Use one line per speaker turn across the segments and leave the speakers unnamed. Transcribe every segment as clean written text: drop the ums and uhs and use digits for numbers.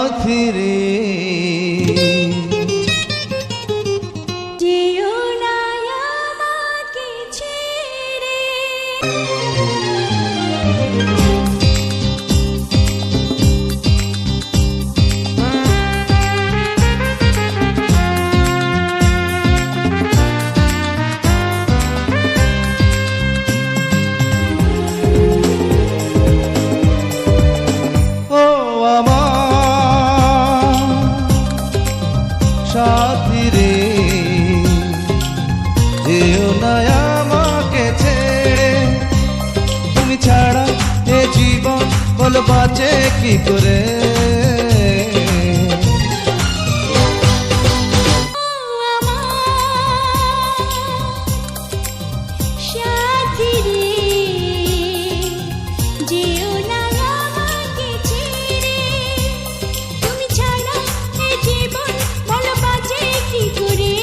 সাথী রে
যেও না আমাকে ছেড়ে।
ও আমার সাথী রে যেও না আমাকে ছেড়ে তুমি ছাড়া এ জীবন বল বাঁচে কি করে
সাথী রে যেও না আমাকে ছেড়ে। তুমি ছাড়া এ জীবন ভালো বাঁচে কি করে।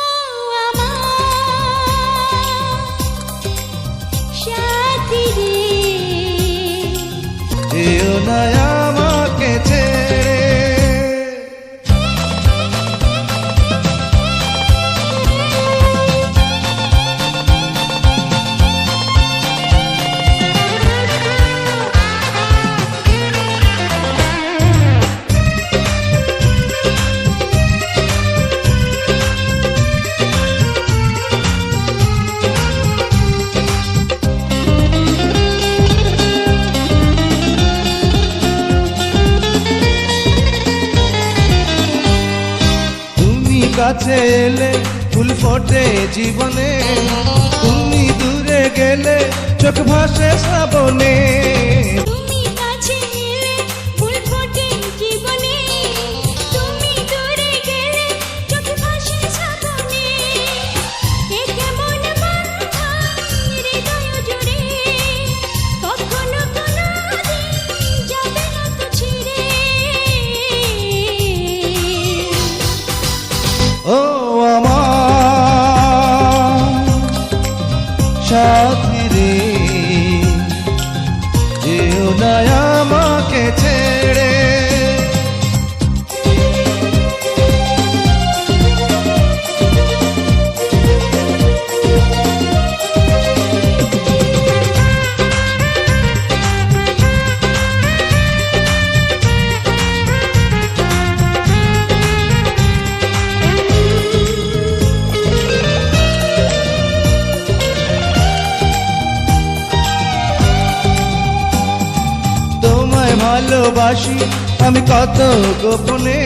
ও আমার সাথী রে
যেও না আমাকে ছেড়ে কাছে এলে ফুল ফোটে জীবনে তুমি দূরে গেলে চোখ ভাসে শ্রাবণে
তুমি কাছে এলে ফুল ফোটে জীবনে তুমি দূরে গেলে চোখ ভাসে শ্রাবণে। এ কেমন বন্ধন হৃদয় জুড়ে কখনো কোনোদিন যাবে না তো ছিড়ে।
ও আমার সাথী রে যেও না আমাকে ছেড়ে ভালোবাসি আমি কত গোপনে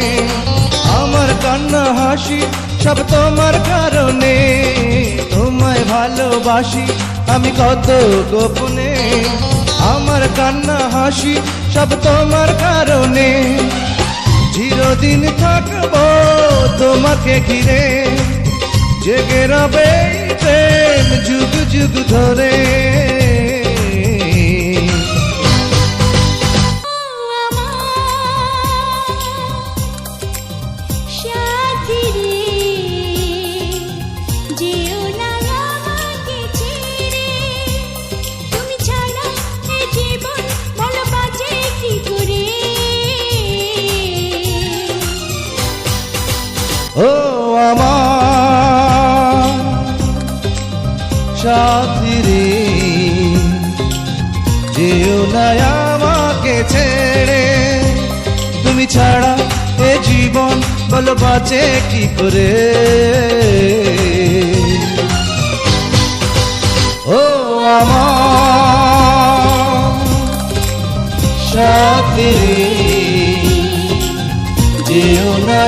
আমার কান্না হাসি সব তোমার কারণে তোমায় ভালোবাসি আমি কত গোপনে আমার কান্না হাসি সব তোমার কারণে চিরদিন থাকবো তোমাকে ঘিরে জেগে রবে প্রেম যুগ যুগ ধরে
সাথী রে যেও না আমাকে ছেড়ে। তুমি ছাড়া এ জীবন ভালো বাঁচে কি করে।
ও আমার সাথী রে যেও না আমাকে ছেড়ে তুমি ছাড়া এ জীবন বল বাঁচে কি করে। ও আমার সাথী রে যেও না